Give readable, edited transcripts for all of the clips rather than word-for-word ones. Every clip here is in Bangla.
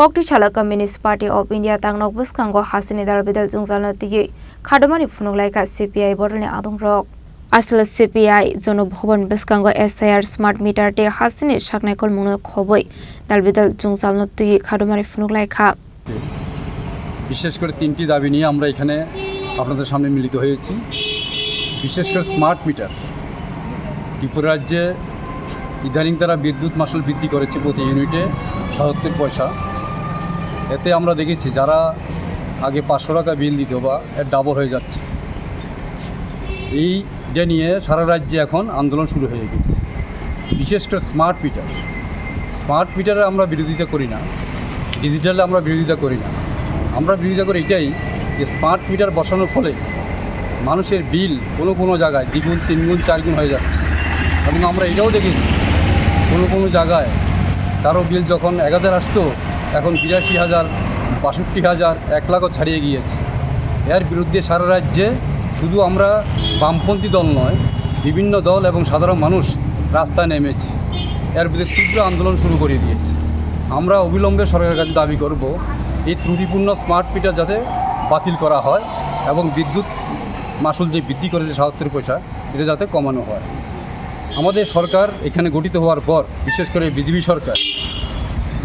Kokti Chala Communist Party of India Tangnok Buskango Hasini Darbidal Jungzalna Tigi Kadamani Funulaika CPI Borne Adung Rock Asal CPI Zono Bhoban Buskango SIR Smart Meter Te Hasini Shaknakol Muno Khoboi Darbidal Jungzalna Tigi Kadamani Funulaika বিশেষ করে তিনটি দাবি নিয়ে আমরা এখানে আপনাদের সামনে মিলিত হয়েছি। বিশেষ করে স্মার্ট মিটার ত্রিপুরা রাজ্যে ইদানিং তারা বিদ্যুৎ মাশুল বৃদ্ধি করেছে প্রতি ইউনিটে ৭৭ পয়সা। এতে আমরা দেখেছি যারা আগে ৫০০ টাকা বিল দিত বা এর ডাবল হয়ে যাচ্ছে। এইটা নিয়ে সারা রাজ্যে এখন আন্দোলন শুরু হয়ে গেছে। বিশেষ করে স্মার্ট মিটারে আমরা বিরোধিতা করি না, ডিজিটালে আমরা বিরোধিতা করি না। আমরা বিরোধিতা করি এটাই যে স্মার্ট মিটার বসানোর ফলে মানুষের বিল কোনো জায়গায় দ্বিগুণ ৩ গুণ ৪ গুণ হয়ে যাচ্ছে। এবং আমরা এটাও দেখেছি কোনো জায়গায় কারো বিল যখন ১,০০০ আসতো এখন ৮২,০০০, ৬২,০০০, ১ লাখও ছাড়িয়ে গিয়েছে। এর বিরুদ্ধে সারা রাজ্যে শুধু আমরা বামপন্থী দল নয়, বিভিন্ন দল এবং সাধারণ মানুষ রাস্তায় নেমেছে। এর বিরুদ্ধে তীব্র আন্দোলন শুরু করে দিয়েছে। আমরা অবিলম্বে সরকারের কাছে দাবি করব এই ত্রুটিপূর্ণ স্মার্ট মিটার যাতে বাতিল করা হয় এবং বিদ্যুৎ মাশুল যে বৃদ্ধি করেছে ৭৭ পয়সা এটা যাতে কমানো হয়। আমাদের সরকার এখানে গঠিত হওয়ার পর, বিশেষ করে বিজেপি সরকার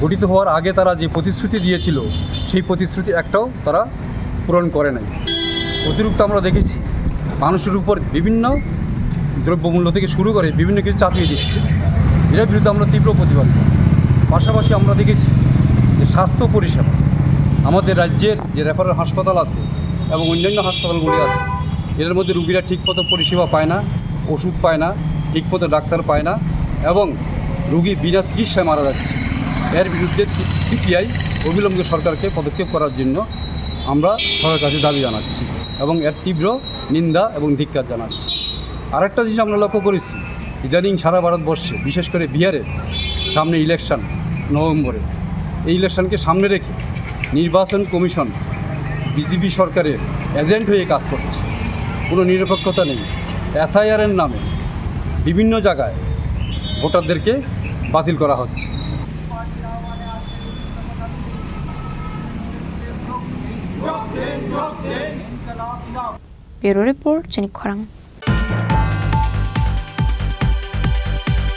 গঠিত হওয়ার আগে তারা যে প্রতিশ্রুতি দিয়েছিল সেই প্রতিশ্রুতি একটাও তারা পূরণ করে নাই। অতিরিক্ত আমরা দেখেছি মানুষের উপর বিভিন্ন দ্রব্যমূল্য থেকে শুরু করে বিভিন্ন কিছু চাপিয়ে দিচ্ছে। এর বিরুদ্ধে আমরা তীব্র প্রতিবাদ করি। পাশাপাশি আমরা দেখেছি যে স্বাস্থ্য পরিষেবা আমাদের রাজ্যের যে রেফারেল হাসপাতাল আছে এবং অন্যান্য হাসপাতালগুলি আছে এর মধ্যে রুগীরা ঠিকমতো পরিষেবা পায় না, ওষুধ পায় না, ঠিকমতো ডাক্তার পায় না এবং রুগী বিনা চিকিৎসায় মারা যাচ্ছে। এর বিরুদ্ধে সিপিআই অবিলম্বে সরকারকে পদক্ষেপ করার জন্য আমরা সরকারের কাছে দাবি জানাচ্ছি এবং এর তীব্র নিন্দা এবং ধিক্কার জানাচ্ছি। আরেকটা জিনিস আমরা লক্ষ্য করেছি, ইদানিং সারা ভারতবর্ষে বিশেষ করে বিহারে সামনে ইলেকশন নভেম্বরে, এই ইলেকশনকে সামনে রেখে নির্বাচন কমিশন বিজেপি সরকারের এজেন্ট হয়ে কাজ করছে। কোনো নিরপেক্ষতা নেই। এসআইআরের নামে বিভিন্ন জায়গায় ভোটারদেরকে বাতিল করা হচ্ছে। ব্যুরো রিপোর্ট, চিনিক খরাং।